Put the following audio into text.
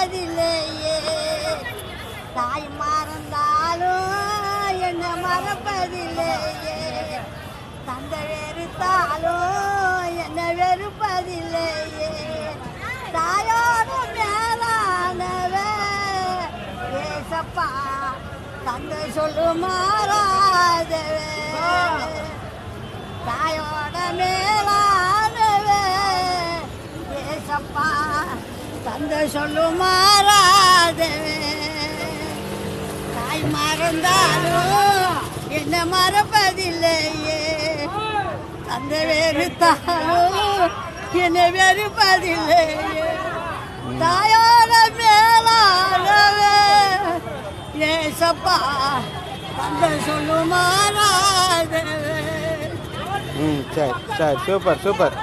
மறப்பதில்லையே. தாய் மறந்தாலும் என்ன மறப்பதில்லையே. தந்தை வெறுத்தாலும் என்ன வெறுப்பதில்லையே. தாயோட மேலானவ ஏசப்பா தந்தை சொல்லு மாறாதவே. தாயோட மேலானவ ஏசப்பா தந்தை சொல்லு மாறாதவே. தாய் மறந்தாலும் என்ன மறப்பதில்லையே. தந்தை வெறுத்தாலும் என்னை வெறுப்பதில்லையே. தாயோட மேலானவே ஏசப்பா தந்தை சொல்லு மாறாதவே. சரி சரி, சூப்பர் சூப்பர்.